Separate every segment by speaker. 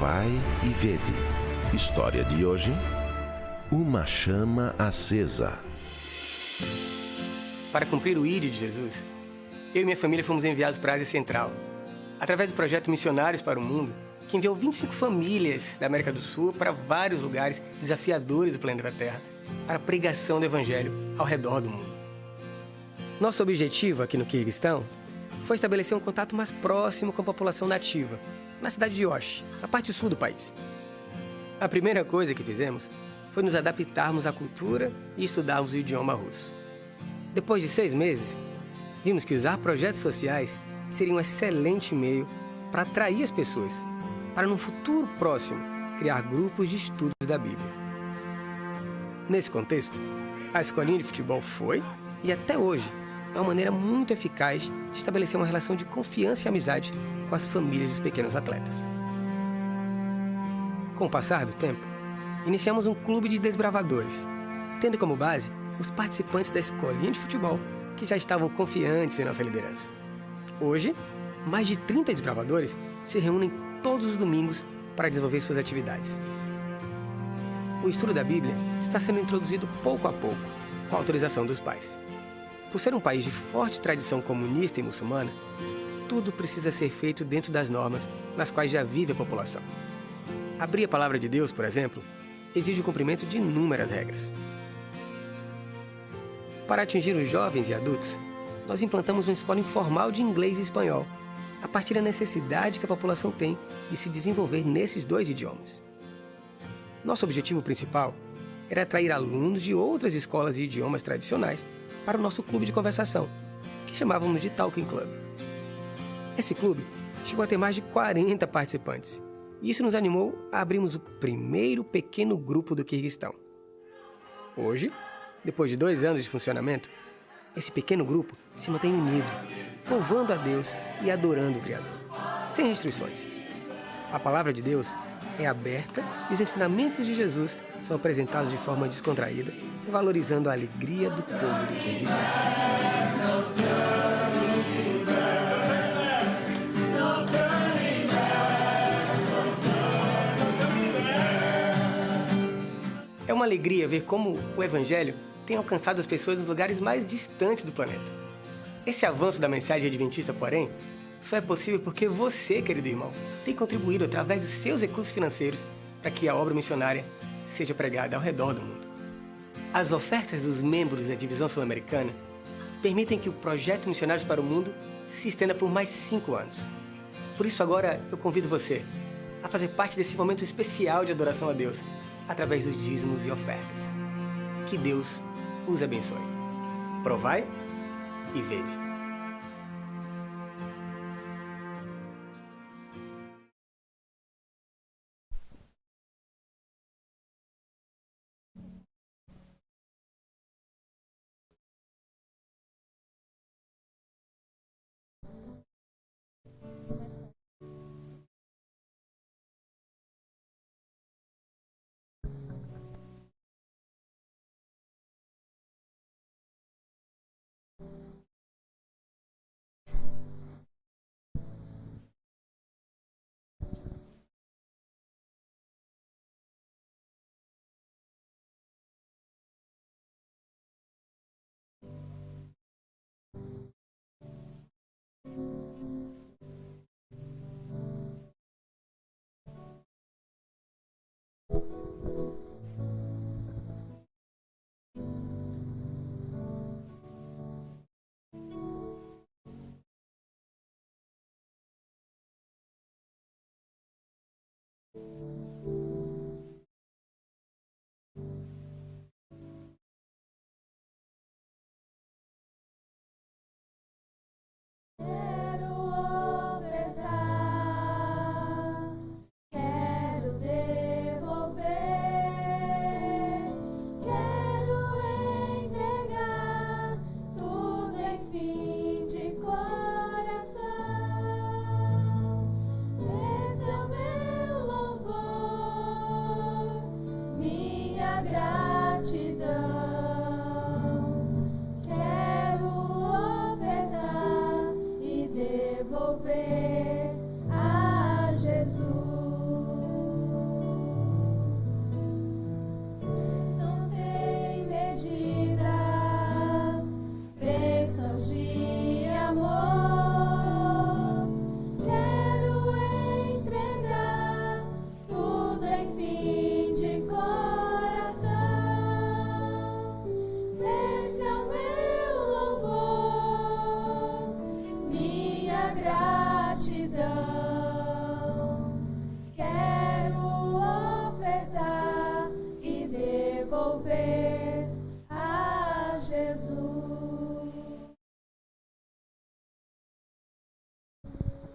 Speaker 1: Provai e vede. História de hoje: uma chama acesa.
Speaker 2: Para cumprir o ídolo de Jesus, eu e minha família fomos enviados para a Ásia Central, através do projeto Missionários para o Mundo, que enviou 25 famílias da América do Sul para vários lugares desafiadores do planeta Terra, para a pregação do Evangelho ao redor do mundo. Nosso objetivo aqui no Quirguistão foi estabelecer um contato mais próximo com a população nativa, na cidade de Osh, na parte sul do país. A primeira coisa que fizemos foi nos adaptarmos à cultura e estudarmos o idioma russo. Depois de 6 meses, vimos que usar projetos sociais seria um excelente meio para atrair as pessoas, para no futuro próximo criar grupos de estudos da Bíblia. Nesse contexto, a escolinha de futebol foi, e até hoje, é uma maneira muito eficaz de estabelecer uma relação de confiança e amizade com as famílias dos pequenos atletas. Com o passar do tempo, iniciamos um clube de desbravadores, tendo como base os participantes da escolinha de futebol que já estavam confiantes em nossa liderança. Hoje, mais de 30 desbravadores se reúnem todos os domingos para desenvolver suas atividades. O estudo da Bíblia está sendo introduzido pouco a pouco, com a autorização dos pais. Por ser um país de forte tradição comunista e muçulmana, tudo precisa ser feito dentro das normas nas quais já vive a população. Abrir a palavra de Deus, por exemplo, exige o cumprimento de inúmeras regras. Para atingir os jovens e adultos, nós implantamos uma escola informal de inglês e espanhol, a partir da necessidade que a população tem de se desenvolver nesses 2 idiomas. Nosso objetivo principal era atrair alunos de outras escolas e idiomas tradicionais para o nosso clube de conversação, que chamávamos de Talking Club. Esse clube chegou a ter mais de 40 participantes, e isso nos animou a abrirmos o primeiro pequeno grupo do Quirguistão. Hoje, depois de 2 anos de funcionamento, esse pequeno grupo se mantém unido, louvando a Deus e adorando o Criador, sem restrições. A palavra de Deus é aberta e os ensinamentos de Jesus são apresentados de forma descontraída, valorizando a alegria do povo do Quirguistão. É uma alegria ver como o Evangelho tem alcançado as pessoas nos lugares mais distantes do planeta. Esse avanço da mensagem adventista, porém, só é possível porque você, querido irmão, tem contribuído através dos seus recursos financeiros para que a obra missionária seja pregada ao redor do mundo. As ofertas dos membros da Divisão Sul-Americana permitem que o projeto Missionários para o Mundo se estenda por mais 5 anos. Por isso agora eu convido você a fazer parte desse momento especial de adoração a Deus, através dos dízimos e ofertas. Que Deus os abençoe. Provai e vede.
Speaker 3: Esse é o meu louvor.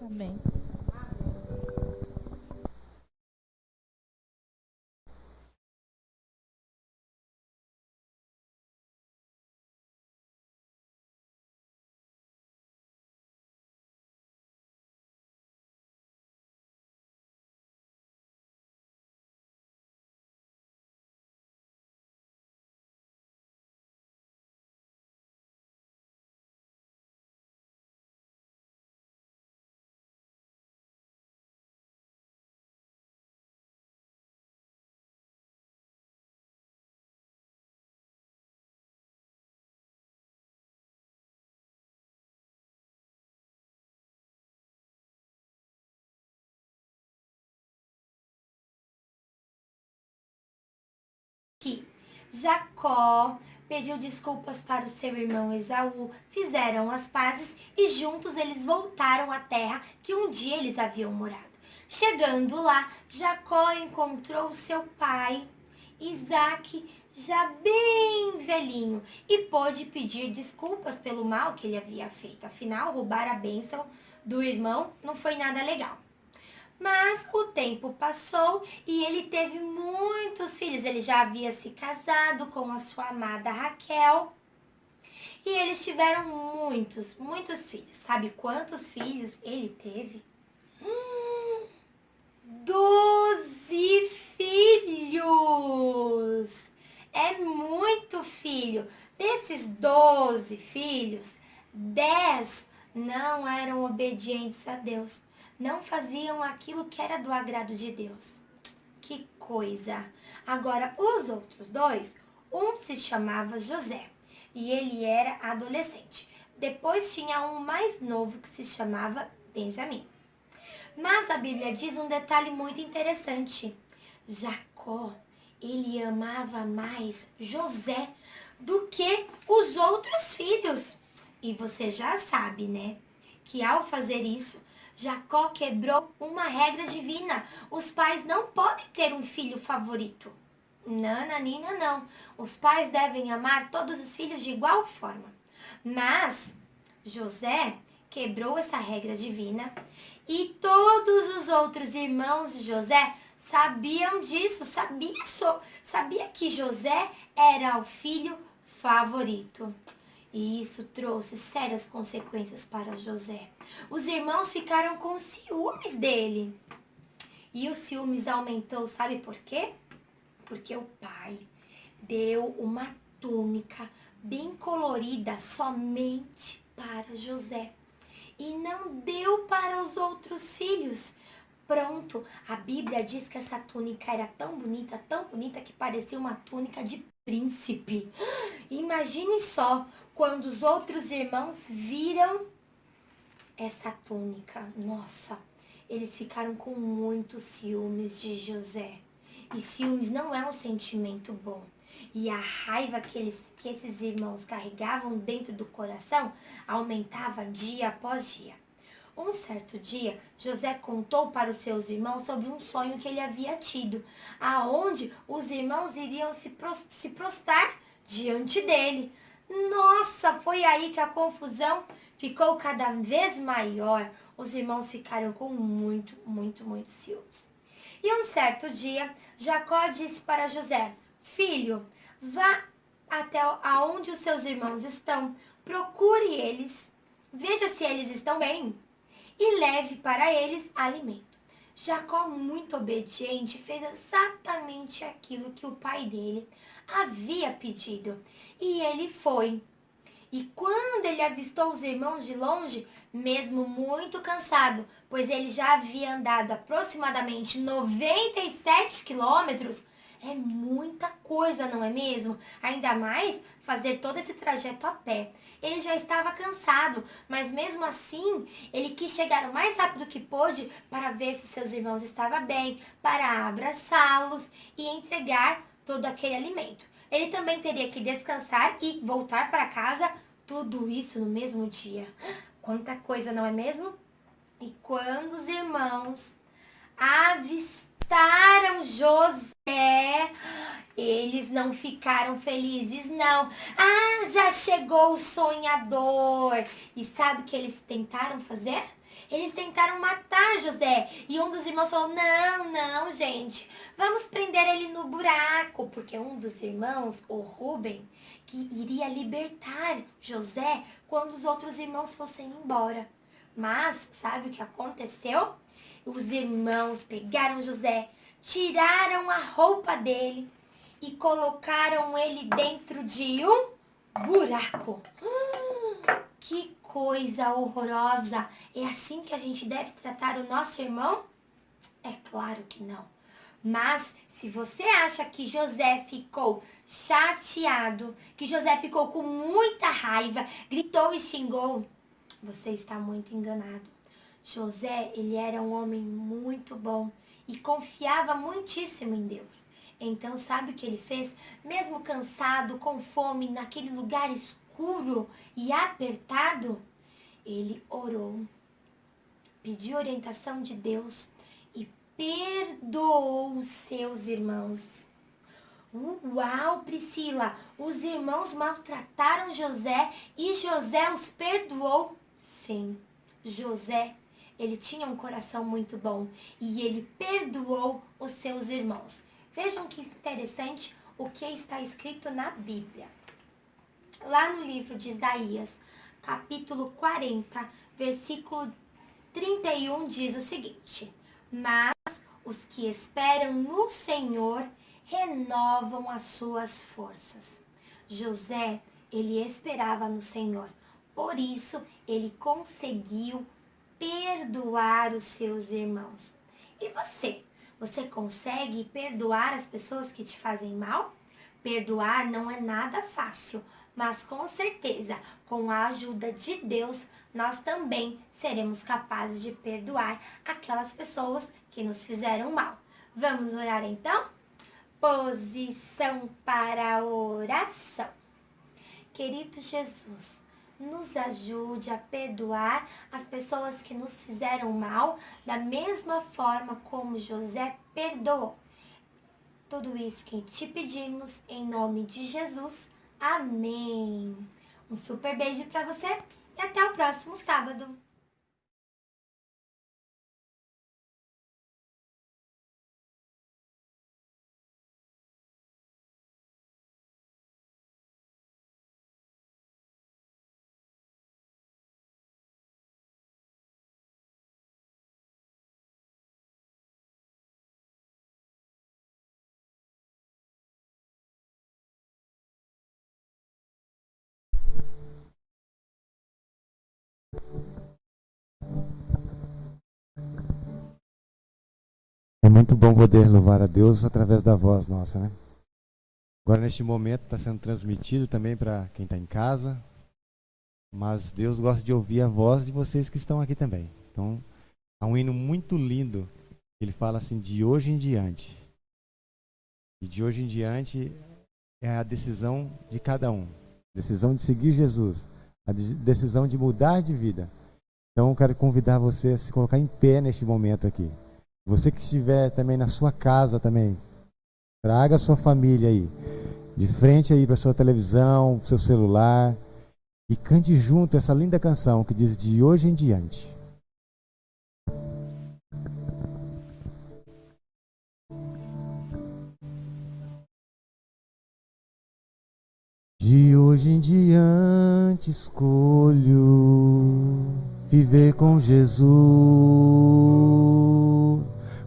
Speaker 3: Amém.
Speaker 4: Que Jacó pediu desculpas para o seu irmão Esaú, fizeram as pazes e juntos eles voltaram à terra que um dia eles haviam morado. Chegando lá, Jacó encontrou seu pai, Isaque, já bem velhinho, e pôde pedir desculpas pelo mal que ele havia feito. Afinal, roubar a bênção do irmão não foi nada legal. Mas o tempo passou e ele teve muitos filhos. Ele já havia se casado com a sua amada Raquel. E eles tiveram muitos filhos. Sabe quantos filhos ele teve? 12 filhos! É muito filho. Desses 12 filhos, 10 não eram obedientes a Deus. Não faziam aquilo que era do agrado de Deus. Que coisa! Agora, os outros dois, um se chamava José e ele era adolescente. Depois tinha um mais novo que se chamava Benjamim. Mas a Bíblia diz um detalhe muito interessante. Jacó, ele amava mais José do que os outros filhos. E você já sabe, né? Que ao fazer isso, Jacó quebrou uma regra divina. Os pais não podem ter um filho favorito. Nananina, não. Os pais devem amar todos os filhos de igual forma. Mas José quebrou essa regra divina e todos os outros irmãos de José sabiam disso, sabia que José era o filho favorito. E isso trouxe sérias consequências para José. Os irmãos ficaram com ciúmes dele. E o ciúmes aumentou, sabe por quê? Porque o pai deu uma túnica bem colorida somente para José. E não deu para os outros filhos. Pronto, a Bíblia diz que essa túnica era tão bonita que parecia uma túnica de príncipe. Imagine só, quando os outros irmãos viram essa túnica. Nossa, eles ficaram com muitos ciúmes de José. E ciúmes não é um sentimento bom. E a raiva que esses irmãos carregavam dentro do coração aumentava dia após dia. Um certo dia, José contou para os seus irmãos sobre um sonho que ele havia tido, aonde os irmãos iriam se prostrar diante dele. Nossa, foi aí que a confusão ficou cada vez maior. Os irmãos ficaram com muito ciúmes. E um certo dia, Jacó disse para José: filho, vá até aonde os seus irmãos estão, procure eles, veja se eles estão bem e leve para eles alimento. Jacó, muito obediente, fez exatamente aquilo que o pai dele havia pedido. E ele foi. E quando ele avistou os irmãos de longe, mesmo muito cansado, pois ele já havia andado aproximadamente 97 quilômetros, é muita coisa, não é mesmo? Ainda mais fazer todo esse trajeto a pé. Ele já estava cansado, mas mesmo assim, ele quis chegar o mais rápido que pôde para ver se seus irmãos estavam bem, para abraçá-los e entregar todo aquele alimento. Ele também teria que descansar e voltar para casa, tudo isso no mesmo dia. Quanta coisa, não é mesmo? E quando os irmãos avistaram mataram José. Eles não ficaram felizes, não. Ah, já chegou o sonhador. E sabe o que eles tentaram fazer? Eles tentaram matar José. E um dos irmãos falou, não, gente. Vamos prender ele no buraco. Porque um dos irmãos, o Rubem, que iria libertar José quando os outros irmãos fossem embora. Mas, sabe o que aconteceu? Os irmãos pegaram José, tiraram a roupa dele e colocaram ele dentro de um buraco. Que coisa horrorosa! É assim que a gente deve tratar o nosso irmão? É claro que não. Mas se você acha que José ficou chateado, que José ficou com muita raiva, gritou e xingou, você está muito enganado. José, ele era um homem muito bom e confiava muitíssimo em Deus. Então, sabe o que ele fez? Mesmo cansado, com fome, naquele lugar escuro e apertado, ele orou, pediu orientação de Deus e perdoou os seus irmãos. Uau, Priscila! Os irmãos maltrataram José e José os perdoou? Sim, José, ele tinha um coração muito bom e ele perdoou os seus irmãos. Vejam que interessante o que está escrito na Bíblia. Lá no livro de Isaías, capítulo 40, versículo 31, diz o seguinte: mas os que esperam no Senhor renovam as suas forças. José, ele esperava no Senhor, por isso ele conseguiu perdoar os seus irmãos. E você? Você consegue perdoar as pessoas que te fazem mal? Perdoar não é nada fácil, mas com certeza, com a ajuda de Deus, nós também seremos capazes de perdoar aquelas pessoas que nos fizeram mal. Vamos orar então? Posição para a oração. Querido Jesus, nos ajude a perdoar as pessoas que nos fizeram mal, da mesma forma como José perdoou. Tudo isso que te pedimos, em nome de Jesus. Amém. Um super beijo para você e até o próximo sábado.
Speaker 3: É muito bom poder louvar a Deus através da voz nossa, né? Agora, neste momento, está sendo transmitido também para quem está em casa, mas Deus gosta de ouvir a voz de vocês que estão aqui também. Então, há um hino muito lindo, ele fala assim, de hoje em diante. E de hoje em diante é a decisão de cada um. Decisão de seguir Jesus, a decisão de mudar de vida. Então, eu quero convidar você a se colocar em pé neste momento aqui. Você que estiver também na sua casa também, traga a sua família aí, de frente aí para a sua televisão, seu celular, e cante junto essa linda canção que diz de hoje em diante. De hoje em diante escolho viver com Jesus.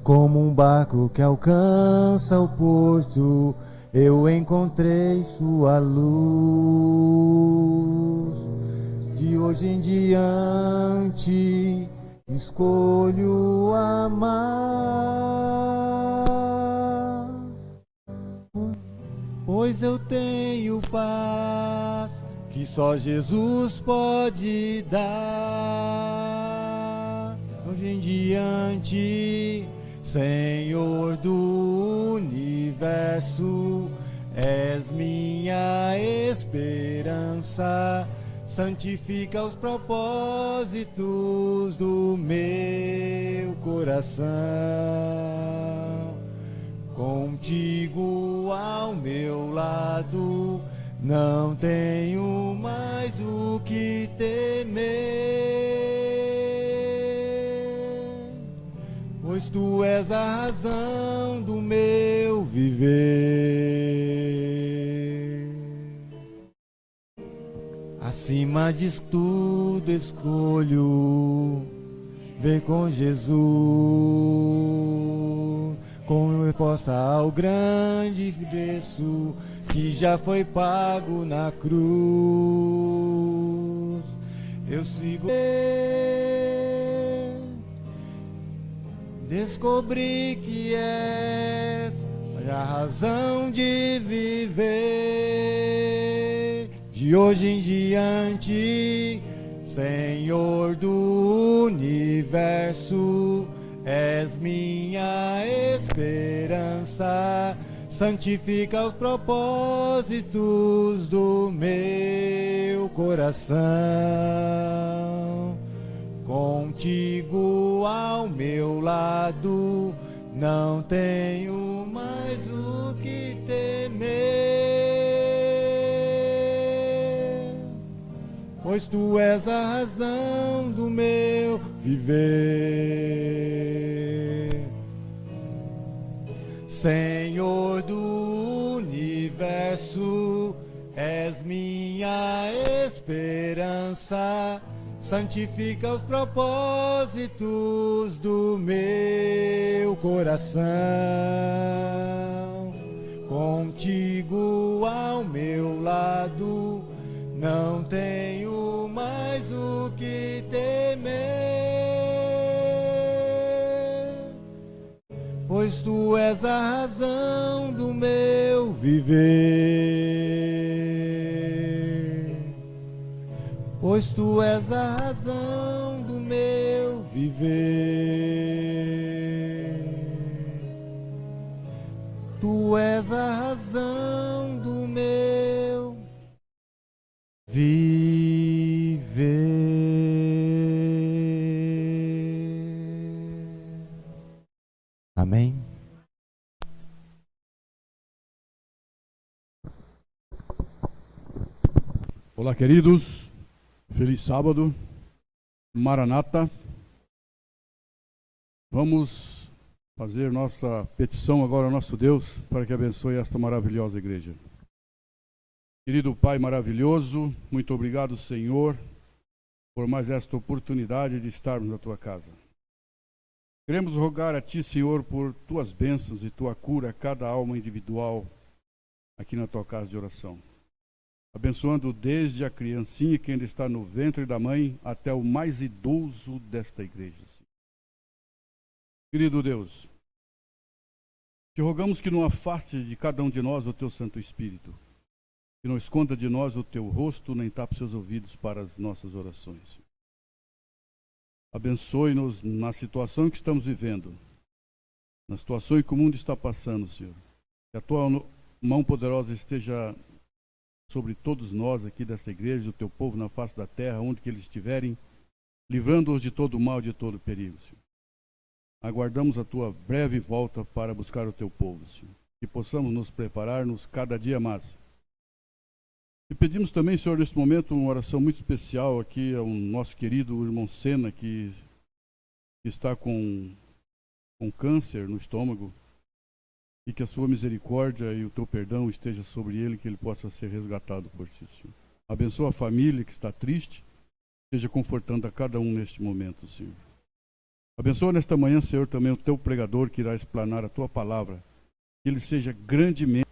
Speaker 3: Como um barco que alcança o porto, eu encontrei sua luz. De hoje em diante, escolho amar. Pois eu tenho paz que só Jesus pode dar. Hoje em diante, Senhor do universo, és minha esperança, santifica os propósitos do meu coração. Contigo ao meu lado, não tenho mais o que temer, pois tu és a razão do meu viver. Acima de tudo escolho ver com Jesus, com resposta ao grande preço que já foi pago na cruz. Eu sigo, descobri que és a razão de viver, de hoje em diante, Senhor do universo, és minha esperança, santifica os propósitos do meu coração. Contigo ao meu lado, não tenho mais o que temer, pois tu és a razão do meu viver. Senhor do universo, és minha esperança, santifica os propósitos do meu coração. Contigo ao meu lado, não tenho mais o que temer, pois tu és a razão do meu viver. Pois tu és a razão do meu viver. Tu és a razão do meu viver. Amém.
Speaker 5: Olá, queridos. Feliz sábado. Maranata. Vamos fazer nossa petição agora ao nosso Deus para que abençoe esta maravilhosa igreja. Querido Pai maravilhoso, muito obrigado, Senhor, por mais esta oportunidade de estarmos na Tua casa. Queremos rogar a Ti, Senhor, por Tuas bênçãos e Tua cura a cada alma individual aqui na Tua casa de oração. Abençoando desde a criancinha que ainda está no ventre da mãe até o mais idoso desta igreja. Querido Deus, te rogamos que não afastes de cada um de nós o Teu Santo Espírito, que não esconda de nós o Teu rosto, nem tape seus ouvidos para as nossas orações. Abençoe-nos na situação que estamos vivendo, na situação que o mundo está passando, Senhor. Que a Tua mão poderosa esteja sobre todos nós aqui desta igreja, do Teu povo na face da terra, onde que eles estiverem, livrando-os de todo o mal, de todo o perigo, Senhor. Aguardamos a Tua breve volta para buscar o Teu povo, Senhor. Que possamos nos preparar-nos cada dia mais. E pedimos também, Senhor, neste momento, uma oração muito especial aqui ao nosso querido irmão Sena, que está com câncer no estômago, e que a Sua misericórdia e o Teu perdão esteja sobre ele, que ele possa ser resgatado por Ti, Senhor. Abençoa a família que está triste, esteja confortando a cada um neste momento, Senhor. Abençoa nesta manhã, Senhor, também o Teu pregador que irá explanar a Tua palavra, que ele seja grandemente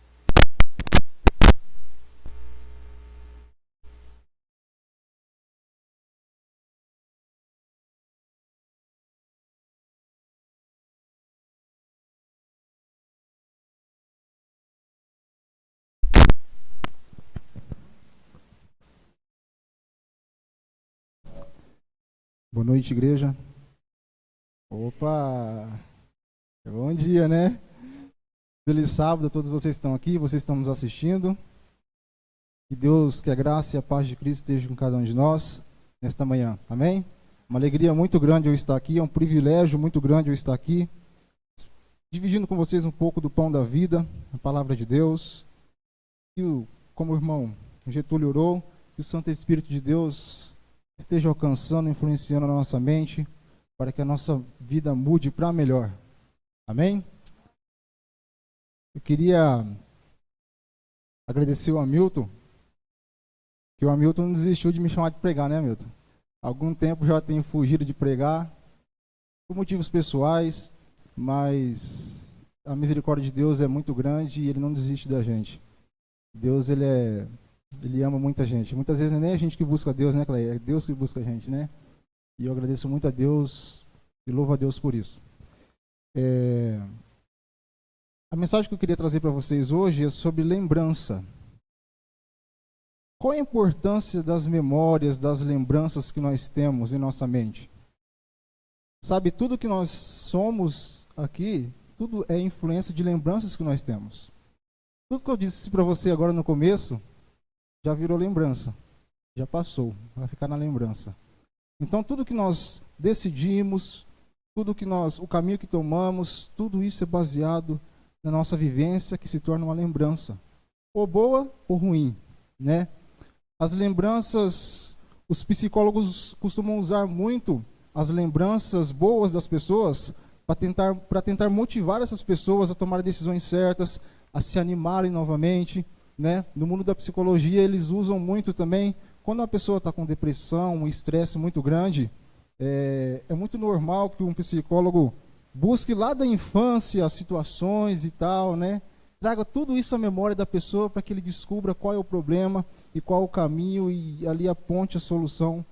Speaker 6: Boa noite, igreja. Opa! Bom dia, né? Feliz sábado a todos vocês que estão aqui, vocês que estão nos assistindo. Que Deus, que a graça e a paz de Cristo estejam com cada um de nós nesta manhã. Amém? Uma alegria muito grande eu estar aqui, é um privilégio muito grande eu estar aqui. dividindo com vocês um pouco do pão da vida, a palavra de Deus. E como o irmão Getúlio orou, que o Santo Espírito de Deus esteja alcançando, influenciando a nossa mente, para que a nossa vida mude para melhor. Amém? Eu queria agradecer o Hamilton, que o Hamilton não desistiu de me chamar de pregar, né, Hamilton? Há algum tempo já tenho fugido de pregar, por motivos pessoais, mas a misericórdia de Deus é muito grande e Ele não desiste da gente. Deus, Ele ama muita gente. Muitas vezes não é nem a gente que busca Deus, né, Cleia? É Deus que busca a gente, né? E eu agradeço muito a Deus e louvo a Deus por isso. A mensagem que eu queria trazer para vocês hoje é sobre lembrança. Qual a importância das memórias, das lembranças que nós temos em nossa mente? Sabe, tudo que nós somos aqui, tudo é influência de lembranças que nós temos. Tudo que eu disse para você agora no começo, já virou lembrança. Já passou, vai ficar na lembrança. Então, tudo que nós decidimos, o caminho que tomamos, tudo isso é baseado na nossa vivência, que se torna uma lembrança. Ou boa ou ruim, né? As lembranças, os psicólogos costumam usar muito as lembranças boas das pessoas para tentar motivar essas pessoas a tomar decisões certas, a se animarem novamente, né? No mundo da psicologia, eles usam muito também, quando uma pessoa está com depressão, um estresse muito grande, é muito normal que um psicólogo busque lá da infância situações e tal, né? Traga tudo isso à memória da pessoa para que ele descubra qual é o problema e qual é o caminho e ali aponte a solução,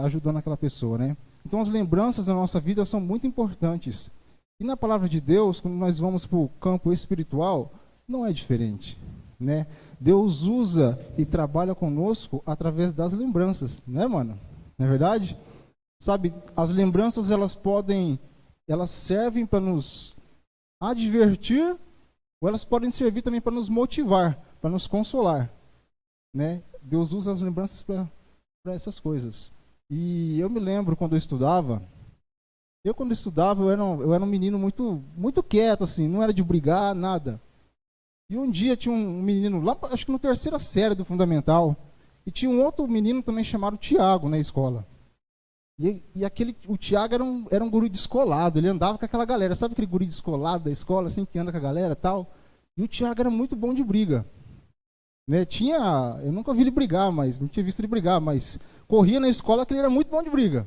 Speaker 6: ajudando aquela pessoa, né? Então as lembranças da nossa vida são muito importantes. E na palavra de Deus, quando nós vamos para o campo espiritual, não é diferente, né? Deus usa e trabalha conosco através das lembranças, né, mano? Não é verdade? Sabe, as lembranças elas servem para nos advertir, ou elas podem servir também para nos motivar, para nos consolar, né? Deus usa as lembranças para essas coisas. E eu me lembro quando eu estudava, eu era um menino muito, muito quieto, assim, não era de brigar, nada. E um dia tinha um menino lá, acho que no terceira série do fundamental, e tinha um outro menino também chamado Tiago na escola. E o Tiago era um guri descolado, ele andava com aquela galera, sabe aquele guri descolado da escola, assim, que anda com a galera e tal? E o Tiago era muito bom de briga. Né? Eu nunca vi ele brigar, não tinha visto ele brigar, mas corria na escola que ele era muito bom de briga.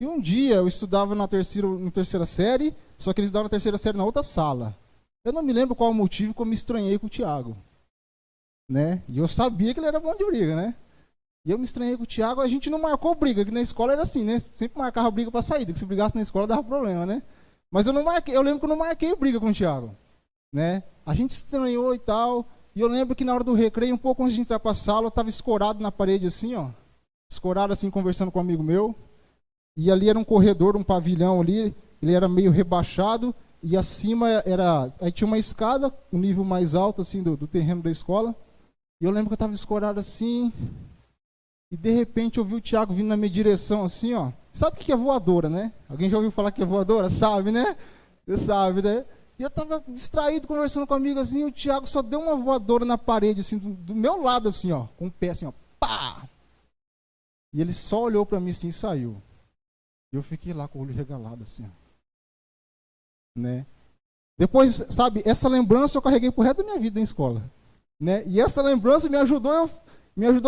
Speaker 6: E um dia eu estudava na terceira série, só que eles estudavam na terceira série na outra sala. Eu não me lembro qual o motivo que eu me estranhei com o Tiago. Né? E eu sabia que ele era bom de briga, né? E eu me estranhei com o Tiago, a gente não marcou briga, que na escola era assim, né? Sempre marcava briga para saída, que se brigasse na escola dava problema, né? Mas eu lembro que eu não marquei briga com o Tiago, né? A gente estranhou e tal, e eu lembro que na hora do recreio, um pouco antes de entrar para a sala, eu estava escorado na parede assim, ó. Escorado assim, conversando com um amigo meu. E ali era um corredor, um pavilhão ali, ele era meio rebaixado, e acima aí tinha uma escada, um nível mais alto assim do terreno da escola. E eu lembro que eu estava escorado assim, e de repente eu vi o Tiago vindo na minha direção assim, ó. Sabe o que é voadora, né? Alguém já ouviu falar que é voadora? Sabe, né? Você sabe, né? E eu estava distraído, conversando com um amigo assim, e o Tiago só deu uma voadora na parede, assim, do meu lado, assim, ó. Com o pé assim, ó. Pá! E ele só olhou para mim assim e saiu. E eu fiquei lá com o olho regalado, assim, ó. Né? Depois, sabe, essa lembrança eu carreguei pro resto da minha vida na escola. Né? E essa lembrança me ajudou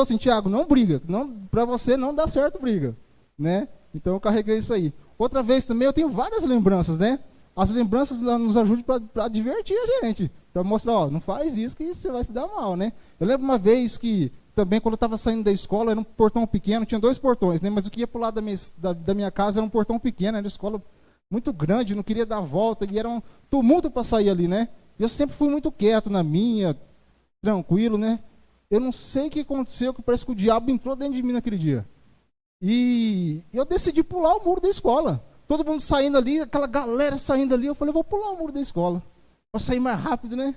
Speaker 6: assim, Tiago, não briga, para você não dá certo briga, né? Então eu carreguei isso aí. Outra vez também eu tenho várias lembranças, né? As lembranças nos ajudam para divertir a gente, para mostrar, ó, não faz isso que você vai se dar mal, né? Eu lembro uma vez que também quando eu estava saindo da escola, era um portão pequeno, tinha 2 portões, né? Mas o que ia para o lado da minha casa era um portão pequeno, era uma escola muito grande, não queria dar volta, e era um tumulto para sair ali, né? Eu sempre fui muito quieto na minha, tranquilo, né? Eu não sei o que aconteceu, que parece que o diabo entrou dentro de mim naquele dia. E eu decidi pular o muro da escola. Todo mundo saindo ali, aquela galera saindo ali, eu falei, eu vou pular o muro da escola, para sair mais rápido, né?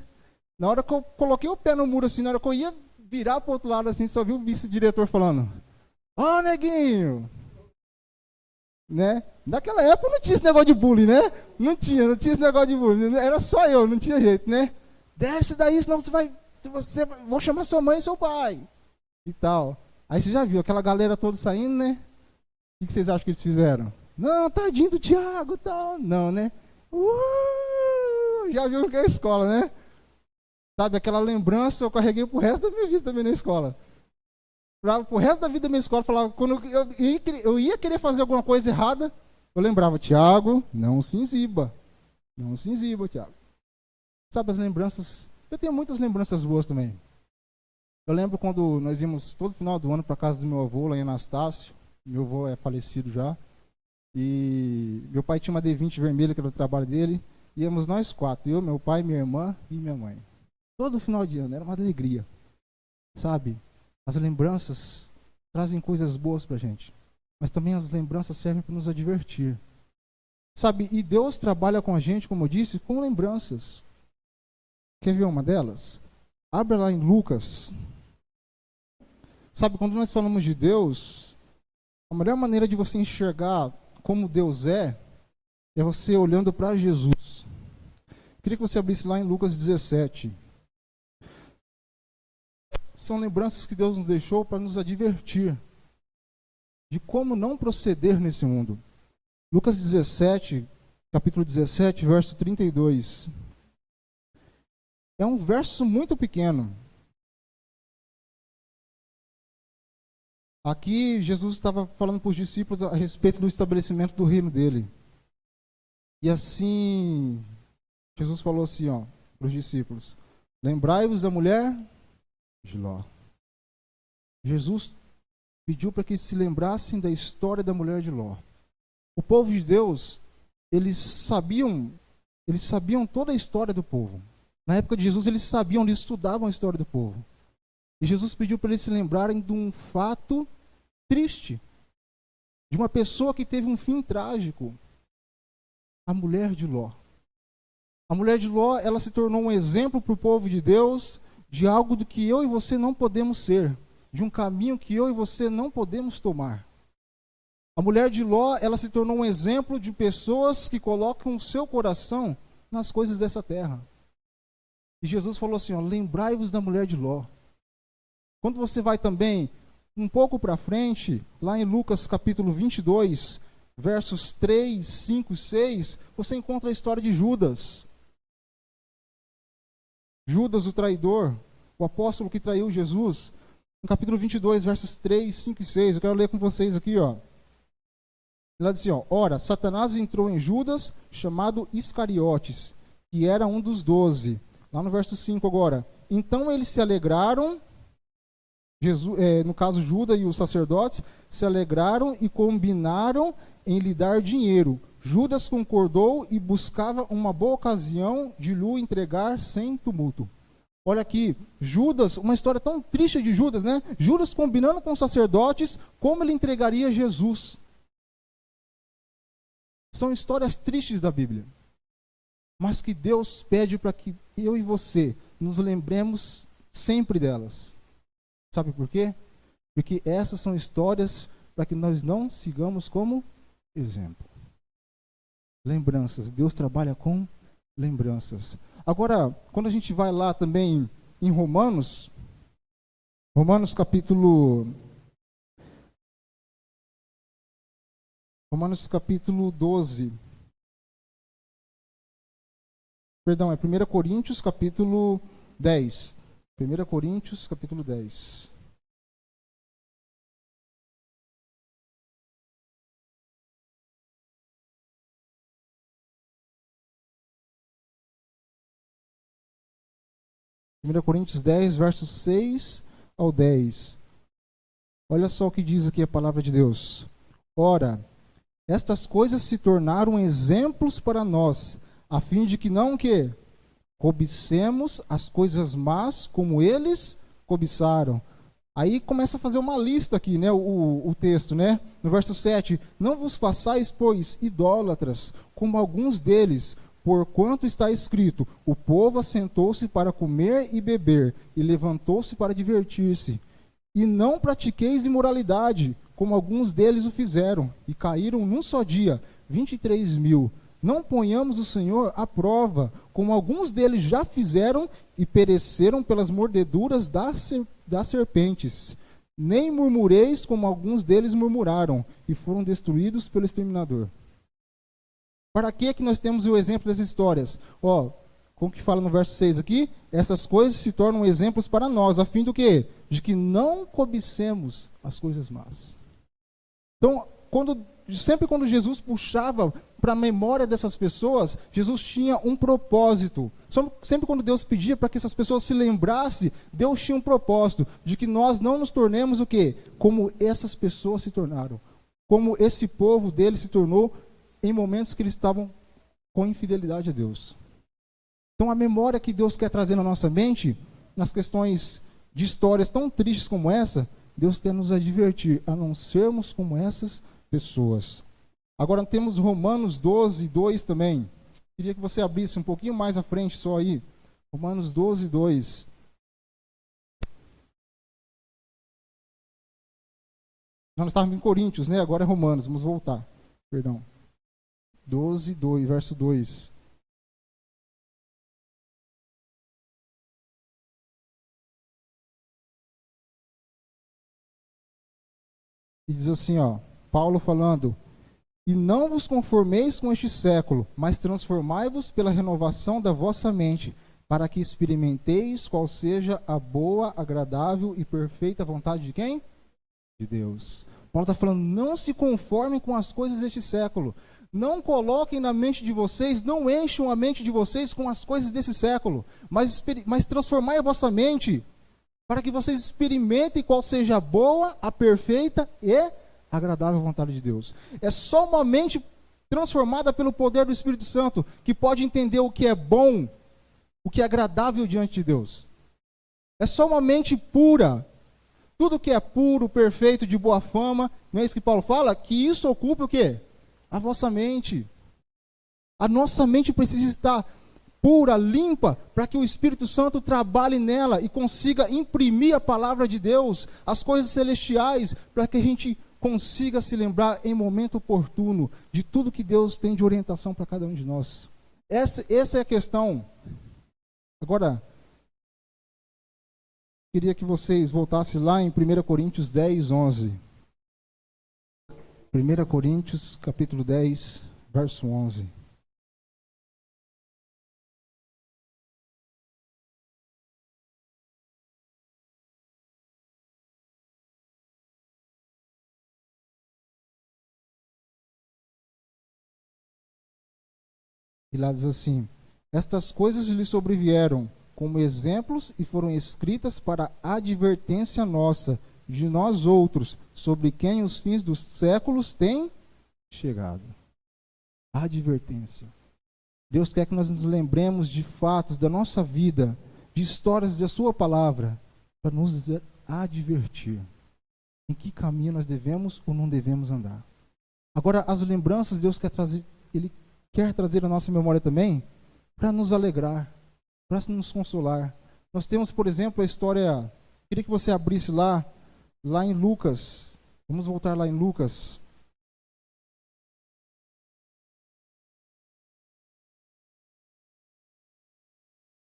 Speaker 6: Na hora que eu coloquei o pé no muro assim, na hora que eu ia virar para o outro lado assim, só vi o vice-diretor falando, ó, neguinho, né? Naquela época não tinha esse negócio de bullying, né? Não tinha esse negócio de bullying. Era só eu, não tinha jeito, né? Desce daí, senão vou chamar sua mãe e seu pai. E tal. Aí você já viu aquela galera toda saindo, né? O que vocês acham que eles fizeram? Não, tadinho do Tiago e tal. Não, né? Já viu que é a escola, né? Sabe, aquela lembrança eu carreguei pro resto da minha vida também na escola. Pro resto da vida da minha escola, falava, quando eu ia querer fazer alguma coisa errada, eu lembrava, Tiago, não se exiba. Não se exiba, Tiago. Sabe, as lembranças, eu tenho muitas lembranças boas também. Eu lembro quando nós íamos todo final do ano para casa do meu avô, lá em Anastácio. Meu avô é falecido já. E meu pai tinha uma D20 vermelha, que era o trabalho dele. Íamos nós 4, eu, meu pai, minha irmã e minha mãe. Todo final de ano, era uma alegria. Sabe, as lembranças trazem coisas boas para a gente. Mas também as lembranças servem para nos advertir. Sabe, e Deus trabalha com a gente, como eu disse, com lembranças. Quer ver uma delas? Abra lá em Lucas. Sabe, quando nós falamos de Deus, a melhor maneira de você enxergar como Deus é você olhando para Jesus. Eu queria que você abrisse lá em Lucas 17. São lembranças que Deus nos deixou para nos advertir de como não proceder nesse mundo. Lucas 17, capítulo 17, verso 32. É um verso muito pequeno. Aqui Jesus estava falando para os discípulos a respeito do estabelecimento do reino dele. E assim, Jesus falou assim, para os discípulos: lembrai-vos da mulher de Ló. Jesus pediu para que se lembrassem da história da mulher de Ló. O povo de Deus, eles sabiam toda a história do povo. Na época de Jesus, eles estudavam a história do povo. E Jesus pediu para eles se lembrarem de um fato triste, de uma pessoa que teve um fim trágico. A mulher de Ló. A mulher de Ló, ela se tornou um exemplo para o povo de Deus de algo do que eu e você não podemos ser, de um caminho que eu e você não podemos tomar. A mulher de Ló, ela se tornou um exemplo de pessoas que colocam o seu coração nas coisas dessa terra. E Jesus falou assim, lembrai-vos da mulher de Ló. Quando você vai também um pouco para frente, lá em Lucas capítulo 22, versos 3, 5 e 6, você encontra a história de Judas. Judas, o traidor, o apóstolo que traiu Jesus. No capítulo 22, versos 3, 5 e 6, eu quero ler com vocês aqui, Ele diz assim, ora, Satanás entrou em Judas, chamado Iscariotes, que era um dos 12. Lá no verso 5 agora. Então eles se alegraram, no caso Judas e os sacerdotes, se alegraram e combinaram em lhe dar dinheiro. Judas concordou e buscava uma boa ocasião de lhe entregar sem tumulto. Olha aqui, Judas, uma história tão triste de Judas, né? Judas combinando com os sacerdotes como ele entregaria Jesus. São histórias tristes da Bíblia. Mas que Deus pede para que eu e você nos lembremos sempre delas. Sabe por quê? Porque essas são histórias para que nós não sigamos como exemplo. Lembranças. Deus trabalha com lembranças. Agora, quando a gente vai lá também em Romanos capítulo 12. Perdão, é 1 Coríntios capítulo 10. 1 Coríntios capítulo 10. Coríntios 10, versos 6 ao 10. Olha só o que diz aqui a palavra de Deus. Ora, estas coisas se tornaram exemplos para nós, a fim de que não que cobicemos as coisas más como eles cobiçaram. Aí começa a fazer uma lista aqui, né, o texto, né? No verso 7, não vos façais, pois, idólatras, como alguns deles, porquanto está escrito, o povo assentou-se para comer e beber, e levantou-se para divertir-se. E não pratiqueis imoralidade, como alguns deles o fizeram, e caíram num só dia, 23.000. Não ponhamos o Senhor à prova, como alguns deles já fizeram e pereceram pelas mordeduras das serpentes. Nem murmureis, como alguns deles murmuraram, e foram destruídos pelo exterminador. Para que nós temos o exemplo das histórias? Como que fala no verso 6 aqui? Essas coisas se tornam exemplos para nós, a fim do quê? De que não cobicemos as coisas más. Então, sempre quando Jesus puxava para a memória dessas pessoas, Jesus tinha um propósito. Sempre quando Deus pedia para que essas pessoas se lembrassem, Deus tinha um propósito de que nós não nos tornemos o quê? Como essas pessoas se tornaram. Como esse povo dele se tornou em momentos que eles estavam com infidelidade a Deus. Então a memória que Deus quer trazer na nossa mente, nas questões de histórias tão tristes como essa, Deus quer nos advertir a não sermos como essas pessoas. Agora temos Romanos 12, 2 também. Queria que você abrisse um pouquinho mais à frente só aí. Romanos 12, 2. Nós estávamos em Coríntios, né? Agora é Romanos, vamos voltar. Perdão. 12, 2, verso 2. E diz assim, Paulo falando: e não vos conformeis com este século, mas transformai-vos pela renovação da vossa mente, para que experimenteis qual seja a boa, agradável e perfeita vontade de quem? De Deus. Paulo está falando, não se conformem com as coisas deste século. Não coloquem na mente de vocês, não encham a mente de vocês com as coisas desse século, mas transformai a vossa mente, para que vocês experimentem qual seja a boa, a perfeita e agradável vontade de Deus. É só uma mente transformada pelo poder do Espírito Santo que pode entender o que é bom, o que é agradável diante de Deus. É só uma mente pura. Tudo que é puro, perfeito, de boa fama, não é isso que Paulo fala? Que isso ocupe o quê? A vossa mente. A nossa mente precisa estar pura, limpa, para que o Espírito Santo trabalhe nela e consiga imprimir a palavra de Deus, as coisas celestiais, para que a gente consiga se lembrar em momento oportuno de tudo que Deus tem de orientação para cada um de nós. Essa é a questão. Agora, queria que vocês voltassem lá em 1 Coríntios 10, 11. 1 Coríntios, capítulo 10, verso 11. E lá diz assim: estas coisas lhe sobrevieram como exemplos e foram escritas para advertência nossa, de nós outros, sobre quem os fins dos séculos têm chegado. Advertência. Deus quer que nós nos lembremos de fatos da nossa vida, de histórias da sua palavra, para nos advertir em que caminho nós devemos ou não devemos andar. Agora, as lembranças Deus quer trazer, Ele quer trazer à nossa memória também, para nos alegrar, para nos consolar. Nós temos, por exemplo, a história, queria que você abrisse lá em Lucas, vamos voltar lá em Lucas,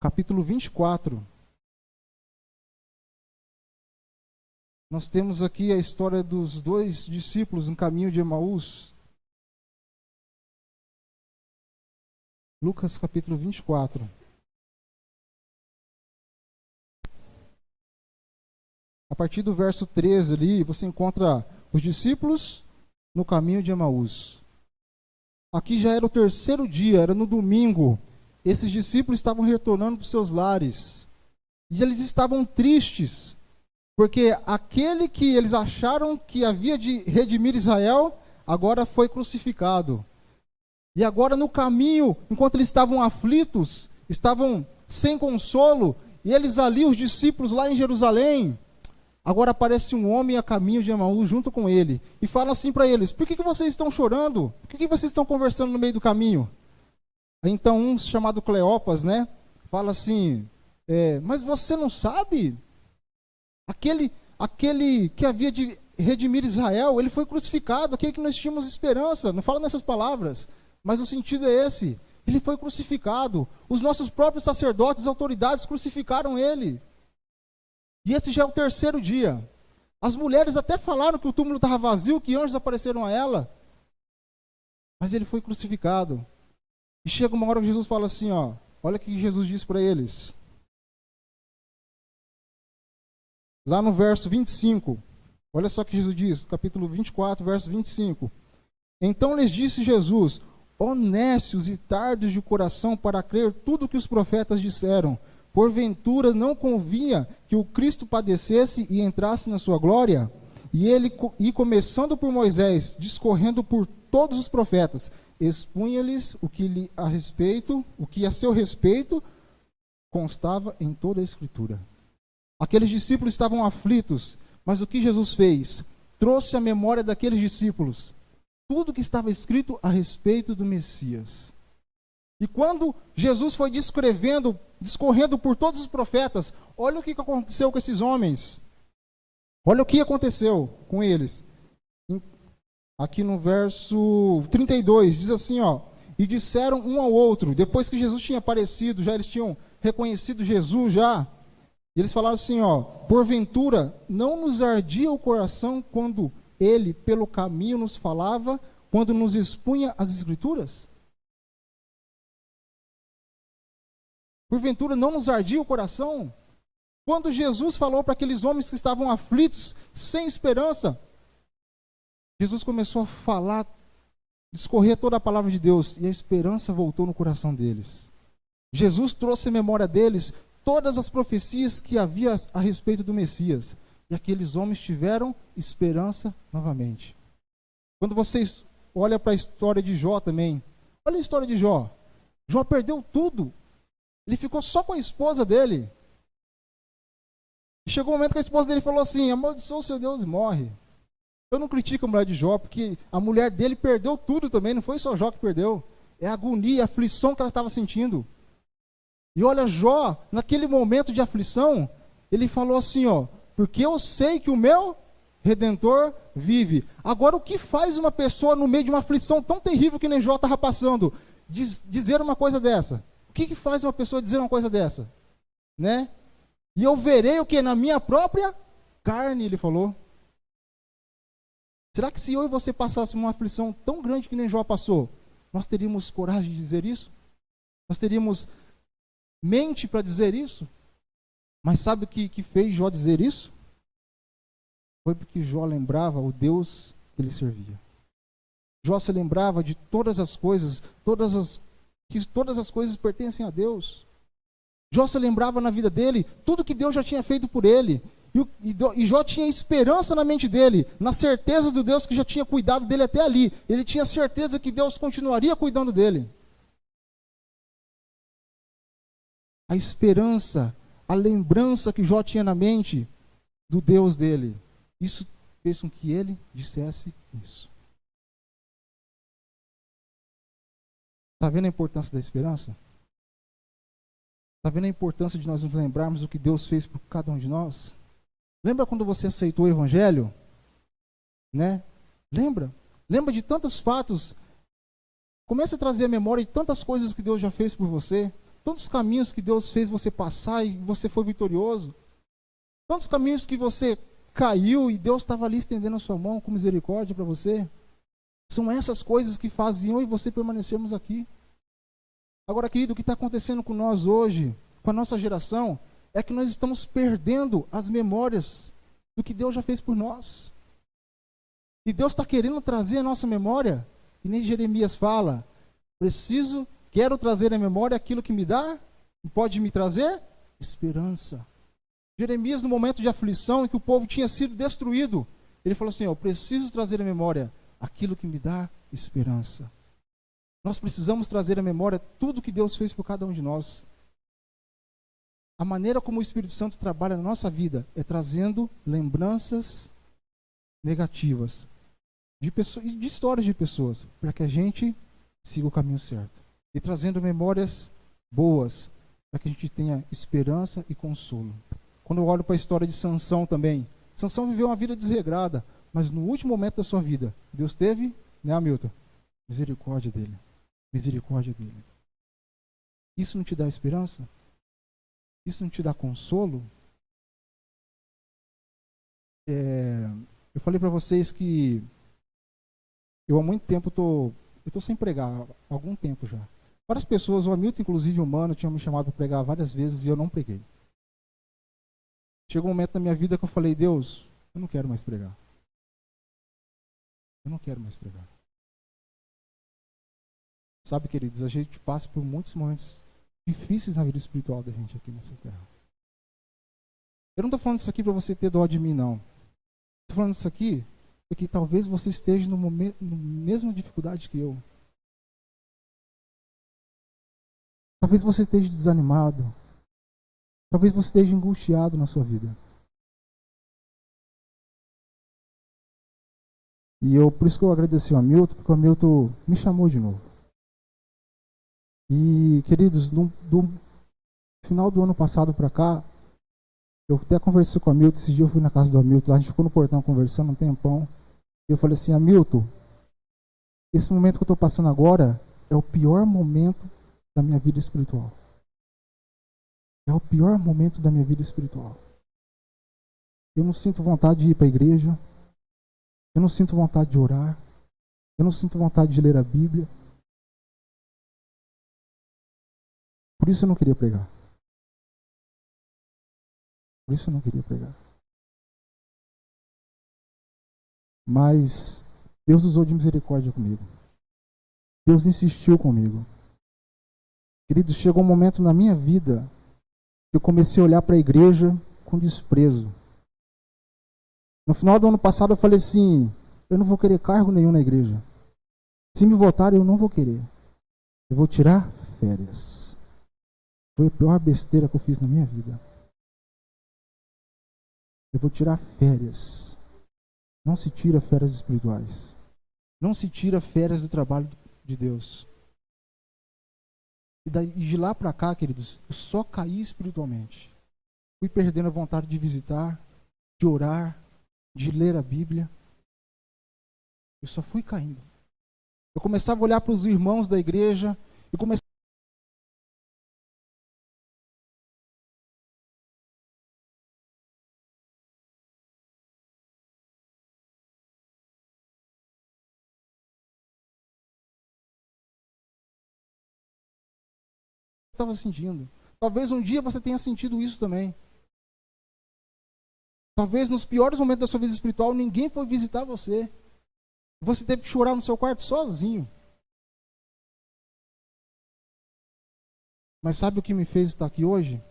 Speaker 6: capítulo 24, nós temos aqui a história dos dois discípulos no caminho de Emaús. Lucas capítulo 24. A partir do verso 13 ali, você encontra os discípulos no caminho de Emaús. Aqui já era o terceiro dia, era no domingo. Esses discípulos estavam retornando para os seus lares. E eles estavam tristes, porque aquele que eles acharam que havia de redimir Israel, agora foi crucificado. E agora no caminho, enquanto eles estavam aflitos, estavam sem consolo, e eles ali, os discípulos lá em Jerusalém, agora aparece um homem a caminho de Emaús junto com ele, e fala assim para eles: por que vocês estão chorando? Por que vocês estão conversando no meio do caminho? Então um chamado Cleopas, né, fala assim, mas você não sabe? Aquele que havia de redimir Israel, ele foi crucificado, aquele que nós tínhamos esperança. Não fala nessas palavras, mas o sentido é esse. Ele foi crucificado. Os nossos próprios sacerdotes, autoridades crucificaram ele. E esse já é o terceiro dia. As mulheres até falaram que o túmulo estava vazio, que anjos apareceram a ela. Mas ele foi crucificado. E chega uma hora que Jesus fala assim, ó, olha o que Jesus disse para eles. Lá no verso 25, olha só o que Jesus diz, capítulo 24, verso 25. Então lhes disse Jesus, ó nécios e tardos de coração para crer tudo o que os profetas disseram. Porventura não convinha que o Cristo padecesse e entrasse na sua glória? E começando por Moisés, discorrendo por todos os profetas, expunha-lhes o que a seu respeito constava em toda a Escritura. Aqueles discípulos estavam aflitos, mas o que Jesus fez? Trouxe à memória daqueles discípulos tudo que estava escrito a respeito do Messias. E quando Jesus foi discorrendo por todos os profetas, olha o que aconteceu com esses homens. Olha o que aconteceu com eles. Aqui no verso 32, diz assim, ó, e disseram um ao outro, depois que Jesus tinha aparecido, já eles tinham reconhecido Jesus já, e eles falaram assim, ó, porventura não nos ardia o coração quando ele pelo caminho nos falava, quando nos expunha as Escrituras? Porventura não nos ardia o coração? Quando Jesus falou para aqueles homens que estavam aflitos, sem esperança, Jesus começou a falar, discorrer toda a palavra de Deus, e a esperança voltou no coração deles. Jesus trouxe à memória deles todas as profecias que havia a respeito do Messias, e aqueles homens tiveram esperança novamente. Quando vocês olham para a história de Jó também, olha a história de Jó. Jó perdeu tudo. Ele ficou só com a esposa dele. E chegou um momento que a esposa dele falou assim, amaldiçoa o seu Deus e morre. Eu não critico a mulher de Jó, porque a mulher dele perdeu tudo também, não foi só Jó que perdeu. É a agonia, a aflição que ela estava sentindo. E olha, Jó, naquele momento de aflição, ele falou assim, ó, porque eu sei que o meu Redentor vive. Agora, o que faz uma pessoa no meio de uma aflição tão terrível que nem Jó estava passando, dizer uma coisa dessa? O que faz uma pessoa dizer uma coisa dessa? Né? E eu verei o que? Na minha própria carne, ele falou. Será que se eu e você passássemos uma aflição tão grande que nem Jó passou, nós teríamos coragem de dizer isso? Nós teríamos mente para dizer isso? Mas sabe o que fez Jó dizer isso? Foi porque Jó lembrava o Deus que ele servia. Jó se lembrava de todas as coisas, que todas as coisas pertencem a Deus. Jó se lembrava na vida dele tudo que Deus já tinha feito por ele. E Jó tinha esperança na mente dele, na certeza do Deus que já tinha cuidado dele até ali. Ele tinha certeza que Deus continuaria cuidando dele. A esperança, a lembrança que Jó tinha na mente do Deus dele, isso fez com que ele dissesse isso. Está vendo a importância da esperança? Está vendo a importância de nós nos lembrarmos do que Deus fez por cada um de nós? Lembra quando você aceitou o Evangelho? Né? Lembra? Lembra de tantos fatos. Comece a trazer a memória de tantas coisas que Deus já fez por você. Tantos caminhos que Deus fez você passar e você foi vitorioso. Tantos caminhos que você caiu e Deus estava ali estendendo a sua mão com misericórdia para você. São essas coisas que faziam eu e você permanecermos aqui. Agora, querido, o que está acontecendo com nós hoje, com a nossa geração, é que nós estamos perdendo as memórias do que Deus já fez por nós. E Deus está querendo trazer a nossa memória, e nem Jeremias fala, quero trazer à memória aquilo que me dá, e pode me trazer esperança. Jeremias, no momento de aflição em que o povo tinha sido destruído, ele falou assim, eu preciso trazer à memória aquilo que me dá esperança. Nós precisamos trazer à memória tudo que Deus fez por cada um de nós. A maneira como o Espírito Santo trabalha na nossa vida é trazendo lembranças negativas de pessoas, de histórias de pessoas, para que a gente siga o caminho certo. E trazendo memórias boas, para que a gente tenha esperança e consolo. Quando eu olho para a história de Sansão também, Sansão viveu uma vida desregrada. Mas no último momento da sua vida, Deus teve, né, Hamilton? Misericórdia dele. Misericórdia dele. Isso não te dá esperança? Isso não te dá consolo? Eu falei para vocês que eu há muito tempo estou sem pregar, há algum tempo já. Várias pessoas, o Hamilton, inclusive o Mano, tinham me chamado para pregar várias vezes e eu não preguei. Chegou um momento na minha vida que eu falei, Deus, eu não quero mais pregar. Eu não quero mais pregar. Sabe, queridos, a gente passa por muitos momentos difíceis na vida espiritual da gente aqui nessa terra. Eu não estou falando isso aqui para você ter dó de mim, não. Estou falando isso aqui porque talvez você esteja na mesma dificuldade que eu. Talvez você esteja desanimado. Talvez você esteja angustiado na sua vida. E por isso que eu agradeci ao Hamilton, porque o Hamilton me chamou de novo. E, queridos, do final do ano passado para cá, eu até conversei com o Hamilton, esse dia eu fui na casa do Hamilton, lá a gente ficou no portão conversando um tempão. E eu falei assim, Hamilton, esse momento que eu estou passando agora é o pior momento da minha vida espiritual. É o pior momento da minha vida espiritual. Eu não sinto vontade de ir para a igreja. Eu não sinto vontade de orar. Eu não sinto vontade de ler a Bíblia. Por isso eu não queria pregar. Por isso eu não queria pregar. Mas Deus usou de misericórdia comigo. Deus insistiu comigo. Queridos, chegou um momento na minha vida que eu comecei a olhar para a igreja com desprezo. No final do ano passado eu falei assim, eu não vou querer cargo nenhum na igreja. Se me votarem, eu não vou querer. Eu vou tirar férias. Foi a pior besteira que eu fiz na minha vida. Eu vou tirar férias. Não se tira férias espirituais. Não se tira férias do trabalho de Deus. E de lá para cá, queridos, eu só caí espiritualmente. Fui perdendo a vontade de visitar, de orar, de ler a Bíblia. Eu só fui caindo. Eu começava a olhar para os irmãos da igreja e começava estava sentindo. Talvez um dia você tenha sentido isso também. Talvez nos piores momentos da sua vida espiritual ninguém foi visitar você. Você teve que chorar no seu quarto sozinho. Mas sabe o que me fez estar aqui hoje?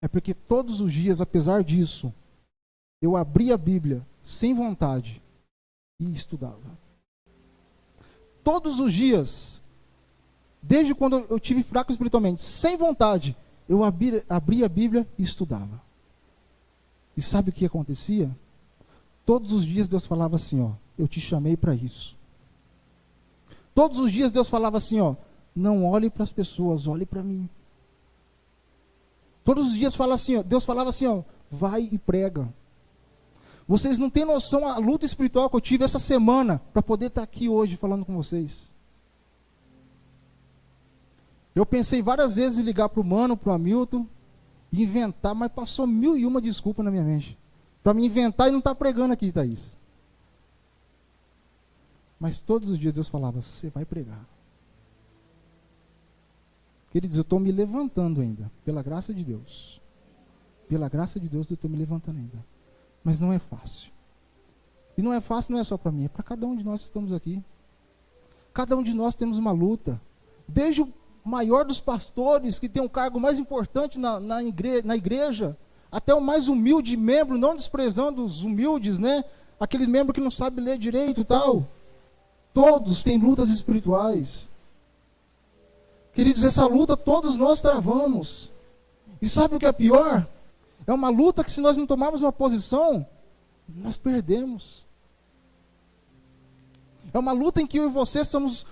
Speaker 6: É porque todos os dias, apesar disso, eu abria a Bíblia sem vontade e estudava. Todos os dias, desde quando eu tive fraco espiritualmente, sem vontade, eu abria a Bíblia e estudava. E sabe o que acontecia? Todos os dias Deus falava assim, ó, eu te chamei para isso. Todos os dias Deus falava assim, ó, não olhe para as pessoas, olhe para mim. Todos os dias Deus falava assim, ó, vai e prega. Vocês não têm noção a luta espiritual que eu tive essa semana para poder estar aqui hoje falando com vocês. Eu pensei várias vezes em ligar para o Mano, para o Hamilton, e inventar, mas passou 1001 desculpas na minha mente. Para me inventar e não estar pregando aqui, Thaís. Mas todos os dias Deus falava, você vai pregar. Queridos, eu estou me levantando ainda, pela graça de Deus. Pela graça de Deus eu estou me levantando ainda. Mas não é fácil. E não é fácil, não é só para mim, é para cada um de nós que estamos aqui. Cada um de nós temos uma luta. Desde o maior dos pastores, que tem um cargo mais importante na igreja, até o mais humilde membro, não desprezando os humildes, né? Aquele membro que não sabe ler direito e tal. Todos têm lutas espirituais. Queridos, essa luta todos nós travamos. E sabe o que é pior? É uma luta que se nós não tomarmos uma posição, nós perdemos. É uma luta em que eu e você somos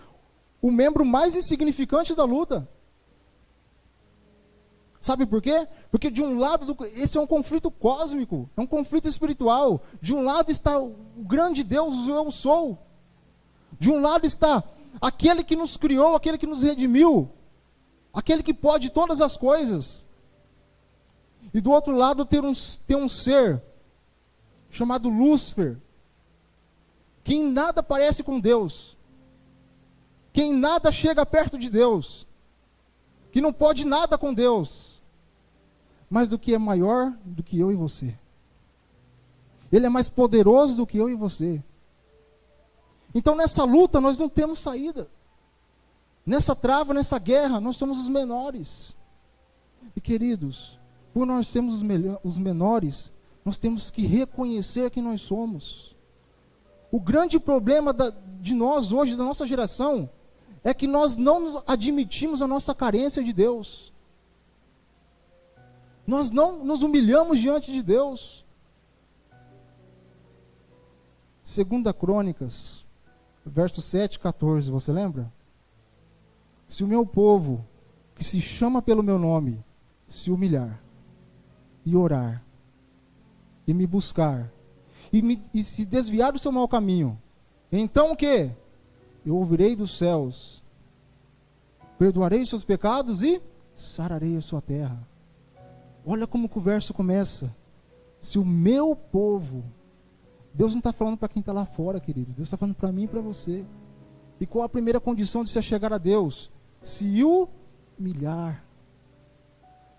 Speaker 6: o membro mais insignificante da luta. Sabe por quê? Porque de um lado, esse é um conflito cósmico, é um conflito espiritual. De um lado está o grande Deus, o eu sou. De um lado está aquele que nos criou, aquele que nos redimiu, aquele que pode todas as coisas. E do outro lado tem um ser chamado Lúcifer, que em nada parece com Deus, que em nada chega perto de Deus, que não pode nada com Deus, mas do que é maior do que eu e você. Ele é mais poderoso do que eu e você. Então nessa luta nós não temos saída. Nessa trava, nessa guerra, nós somos os menores. E queridos, por nós sermos os menores, nós temos que reconhecer quem nós somos. O grande problema de nós hoje, da nossa geração, é que nós não admitimos a nossa carência de Deus. Nós não nos humilhamos diante de Deus. 2 Crônicas, verso 7, 14, você lembra? Se o meu povo, que se chama pelo meu nome, se humilhar, e orar, e me buscar, e se desviar do seu mau caminho, então o quê? Eu ouvirei dos céus, perdoarei os seus pecados e sararei a sua terra. Olha como que o verso começa. Se o meu povo, Deus não está falando para quem está lá fora, querido, Deus está falando para mim e para você. E qual a primeira condição de se chegar a Deus? Se humilhar.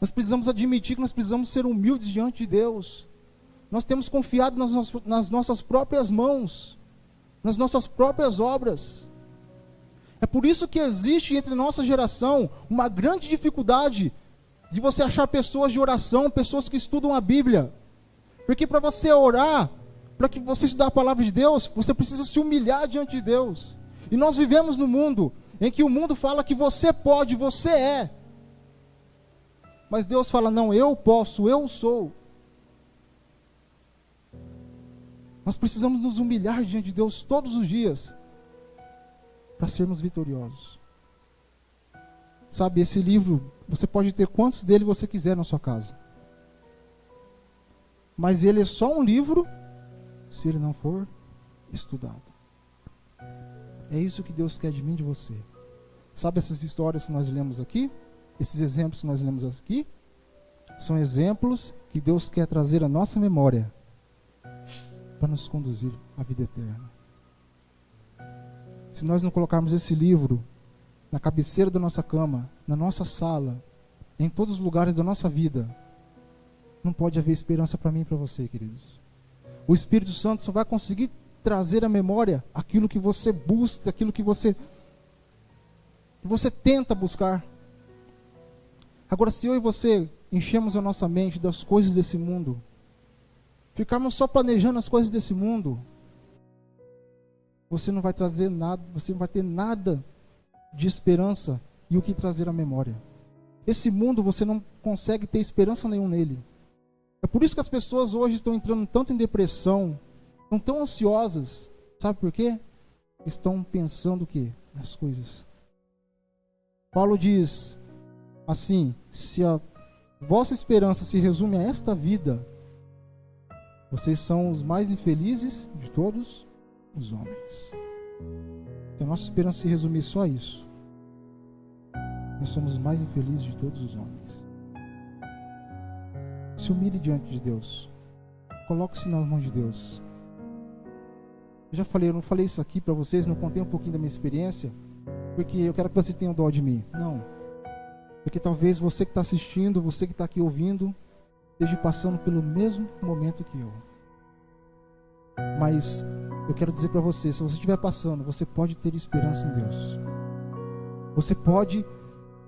Speaker 6: Nós precisamos admitir que nós precisamos ser humildes diante de Deus. Nós temos confiado nas nossas próprias mãos, nas nossas próprias obras. É por isso que existe entre nossa geração uma grande dificuldade de você achar pessoas de oração, pessoas que estudam a Bíblia. Porque para você orar, para que você estudar a palavra de Deus, você precisa se humilhar diante de Deus. E nós vivemos num mundo em que o mundo fala que você pode, você é. Mas Deus fala, não, eu posso, eu sou. Nós precisamos nos humilhar diante de Deus todos os dias para sermos vitoriosos. Sabe, esse livro, você pode ter quantos dele você quiser na sua casa. Mas ele é só um livro se ele não for estudado. É isso que Deus quer de mim e de você. Sabe essas histórias que nós lemos aqui? Esses exemplos que nós lemos aqui? São exemplos que Deus quer trazer à nossa memória para nos conduzir à vida eterna. Se nós não colocarmos esse livro na cabeceira da nossa cama, na nossa sala, em todos os lugares da nossa vida, não pode haver esperança para mim e para você, queridos. O Espírito Santo só vai conseguir trazer à memória aquilo que você busca, aquilo que você tenta buscar. Agora, se eu e você enchemos a nossa mente das coisas desse mundo, ficarmos só planejando as coisas desse mundo, você não vai trazer nada, você não vai ter nada de esperança e o que trazer à memória. Esse mundo você não consegue ter esperança nenhuma nele. É por isso que as pessoas hoje estão entrando tanto em depressão, estão tão ansiosas. Sabe por quê? Estão pensando o quê? Nas coisas. Paulo diz assim, se a vossa esperança se resume a esta vida, vocês são os mais infelizes de todos os homens. Se a nossa esperança se resumir só a isso, nós somos os mais infelizes de todos os homens. Se humilhe diante de Deus. Coloque-se nas mãos de Deus. Eu já falei, eu não falei isso aqui para vocês, não contei um pouquinho da minha experiência, porque eu quero que vocês tenham dó de mim. Não. Porque talvez você que está assistindo, você que está aqui ouvindo, esteja passando pelo mesmo momento que eu. Mas eu quero dizer para você, se você estiver passando, você pode ter esperança em Deus. Você pode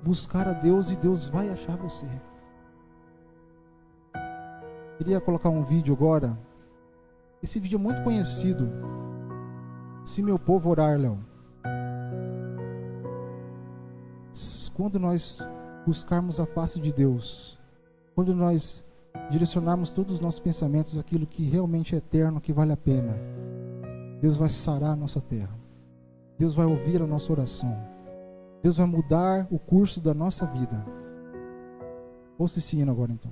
Speaker 6: buscar a Deus e Deus vai achar você. Queria colocar um vídeo agora. Esse vídeo é muito conhecido. Se meu povo orar, Léo. Quando nós buscarmos a face de Deus, quando nós direcionarmos todos os nossos pensamentos àquilo que realmente é eterno, que vale a pena, Deus vai sarar a nossa terra. Deus vai ouvir a nossa oração. Deus vai mudar o curso da nossa vida. Ouça esse hino agora então.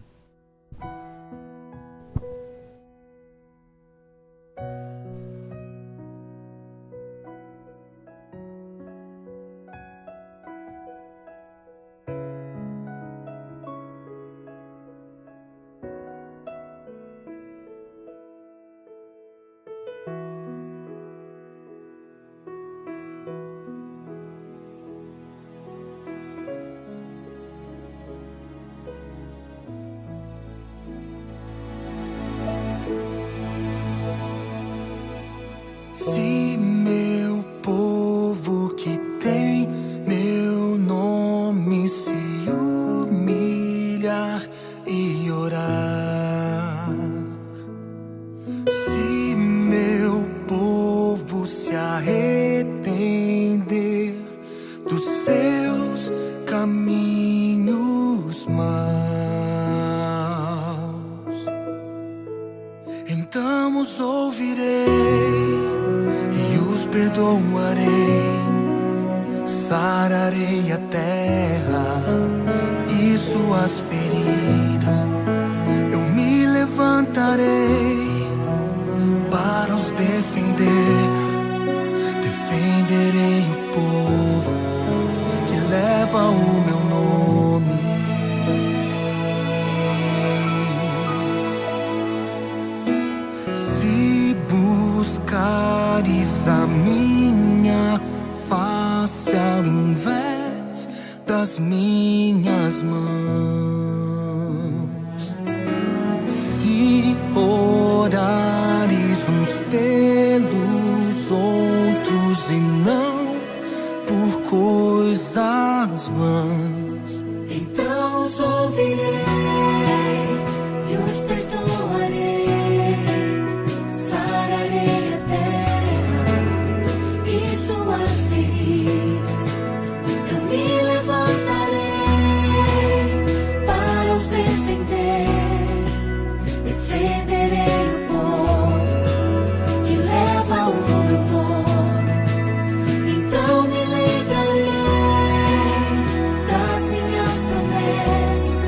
Speaker 7: Se meu povo que tem meu nome se humilhar e orar, se meu povo se arrepender dos seus caminhos maus, então os ouvirei, perdoarei, sararei a terra e suas feridas. Eu me levantarei para os defender. Defenderei o povo que leva o meu nome. Se buscares a minha face ao invés das minhas mãos, se orares uns pelos outros e não por coisas vãs, então os ouvirei e os perdoarei, sararei a terra e suas feridas. Eu me levantarei para os defender. Defenderei o povo que leva o meu nome. Então me lembrarei das minhas promessas.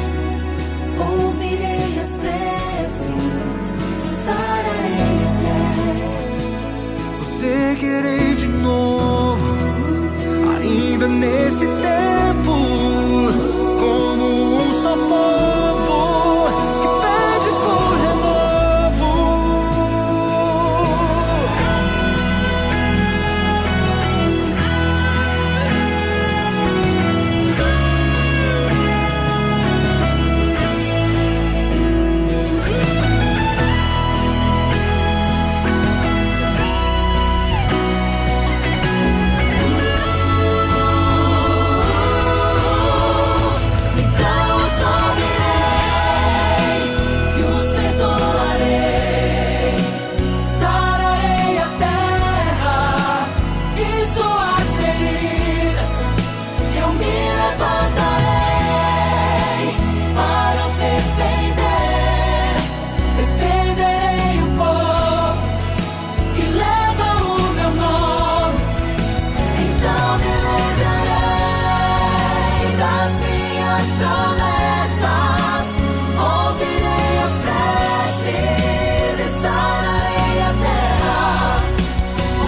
Speaker 7: Ouvirei as preces e sararei a terra. Eu seguirei de novo, ainda nesse tempo, como um só povo que pede por renovo.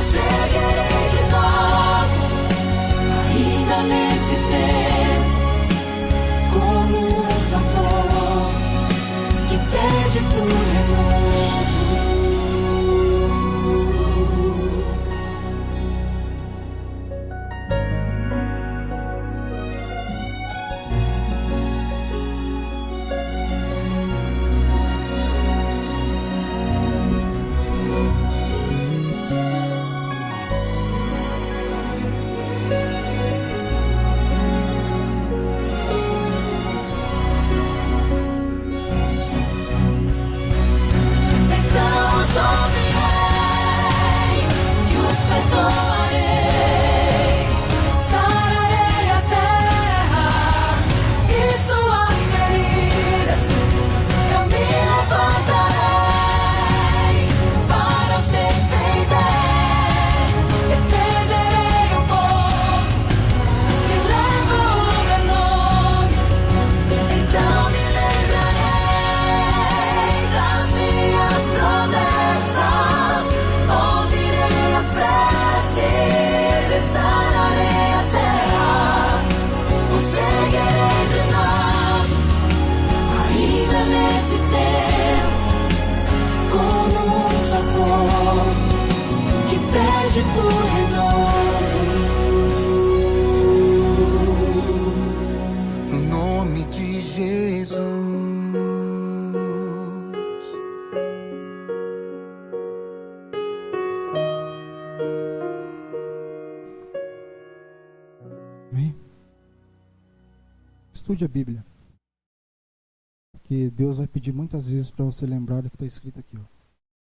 Speaker 7: Seguirei de novo.
Speaker 6: Estude a Bíblia. Porque Deus vai pedir muitas vezes para você lembrar do que está escrito aqui,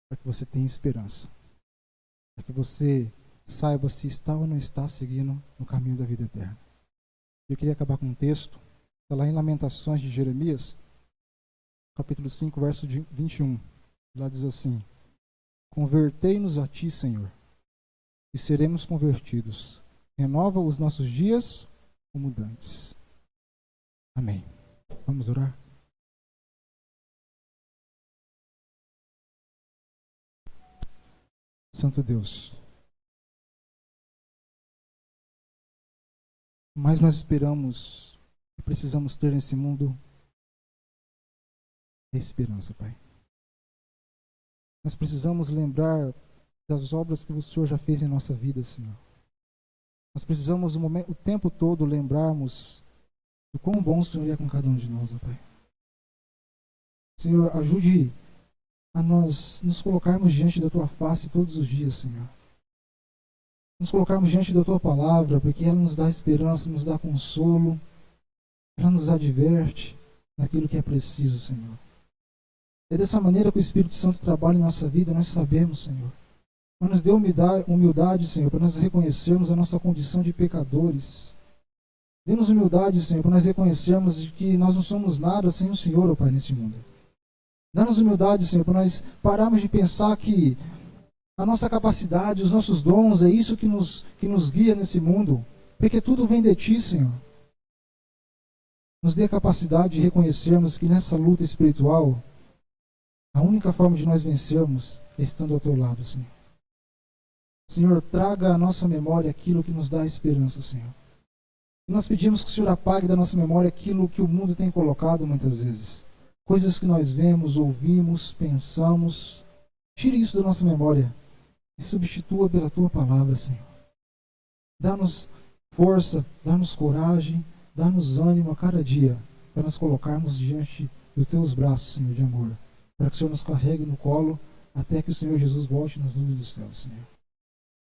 Speaker 6: para que você tenha esperança. Para que você saiba se está ou não está seguindo no caminho da vida eterna. Eu queria acabar com um texto, está lá em Lamentações de Jeremias, capítulo 5, verso 21. Lá diz assim: convertei-nos a ti, Senhor, e seremos convertidos. Renova os nossos dias como dantes. Amém. Vamos orar? Santo Deus, mas nós esperamos e precisamos ter nesse mundo a esperança, Pai. Nós precisamos lembrar das obras que o Senhor já fez em nossa vida, Senhor. Nós precisamos o tempo todo lembrarmos do quão bom o Senhor é com cada um de nós, ó Pai. Senhor, ajude a nós nos colocarmos diante da Tua face todos os dias, Senhor. Nos colocarmos diante da Tua palavra, porque ela nos dá esperança, nos dá consolo, ela nos adverte naquilo que é preciso, Senhor. É dessa maneira que o Espírito Santo trabalha em nossa vida, nós sabemos, Senhor. Mas nos dê humildade, Senhor, para nós reconhecermos a nossa condição de pecadores. Dê-nos humildade, Senhor, para nós reconhecermos que nós não somos nada sem o Senhor, ó Pai, nesse mundo. Dá-nos humildade, Senhor, para nós pararmos de pensar que a nossa capacidade, os nossos dons, é isso que nos guia nesse mundo. Porque tudo vem de Ti, Senhor. Nos dê a capacidade de reconhecermos que nessa luta espiritual, a única forma de nós vencermos é estando ao Teu lado, Senhor. Senhor, traga à nossa memória aquilo que nos dá esperança, Senhor. E nós pedimos que o Senhor apague da nossa memória aquilo que o mundo tem colocado muitas vezes. Coisas que nós vemos, ouvimos, pensamos. Tire isso da nossa memória e substitua pela Tua palavra, Senhor. Dá-nos força, dá-nos coragem, dá-nos ânimo a cada dia para nos colocarmos diante dos Teus braços, Senhor, de amor. Para que o Senhor nos carregue no colo até que o Senhor Jesus volte nas nuvens do céu, Senhor.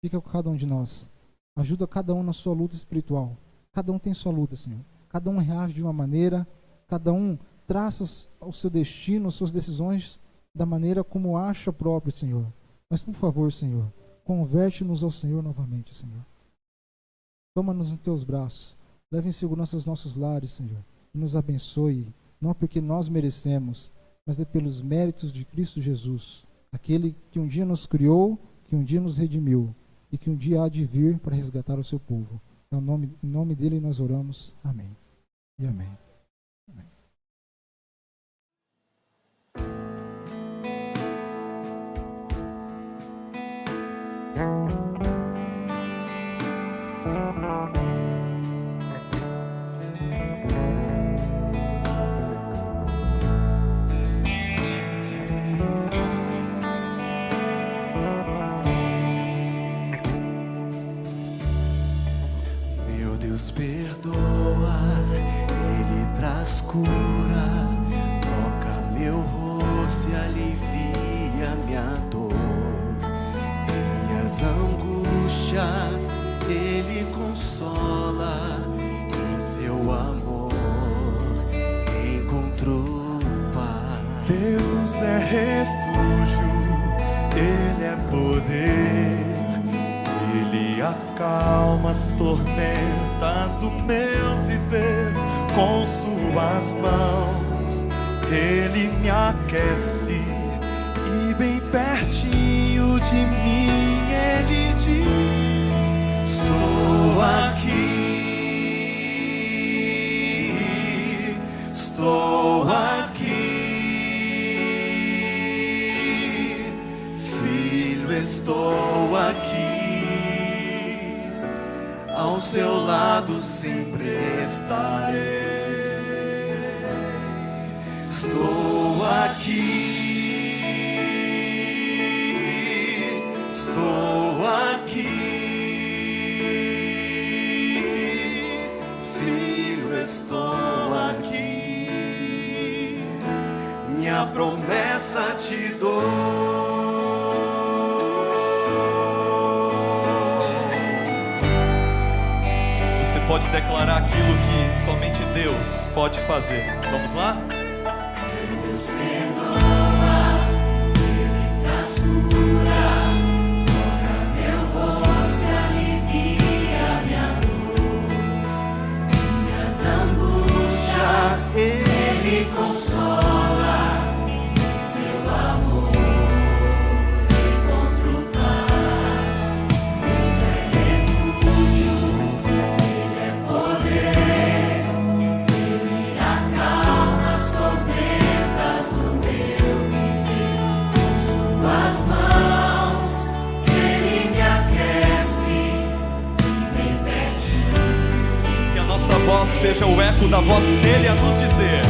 Speaker 6: Fica com cada um de nós. Ajuda cada um na sua luta espiritual. Cada um tem sua luta, Senhor. Cada um reage de uma maneira, cada um traça o seu destino, as suas decisões da maneira como acha próprio, Senhor. Mas, por favor, Senhor, converte-nos ao Senhor novamente, Senhor. Toma-nos nos Teus braços. Leve em segurança os nossos lares, Senhor. E nos abençoe, não porque nós merecemos, mas é pelos méritos de Cristo Jesus, aquele que um dia nos criou, que um dia nos redimiu e que um dia há de vir para resgatar o seu povo. Em nome dele nós oramos. Amém. E amém. Amém.
Speaker 7: Perdoa, Ele traz cura, toca meu rosto e alivia minha dor. Minhas angústias Ele consola, em seu amor encontrou paz. Deus é refúgio, Ele é poder. Ele acalma as tormentas do meu viver, com suas mãos Ele me aquece, e bem pertinho de mim Ele diz: estou aqui, estou aqui, filho, estou aqui. Ao seu lado sempre estarei. Estou aqui, estou aqui, filho, estou aqui. Minha promessa te dou.
Speaker 8: pode declarar aquilo que somente Deus pode fazer. Vamos lá?
Speaker 7: Deus perdoa, Ele traz cura, toca meu rosto e alivia minha dor. Minhas angústias Ele consola, seu amor encontro paz. Deus é refúgio, Ele é poder, Ele acalma as tormentas do meu viver. Com suas mãos Ele me aquece e bem pertinho.
Speaker 8: Que a nossa voz seja o eco da voz dele a nos dizer: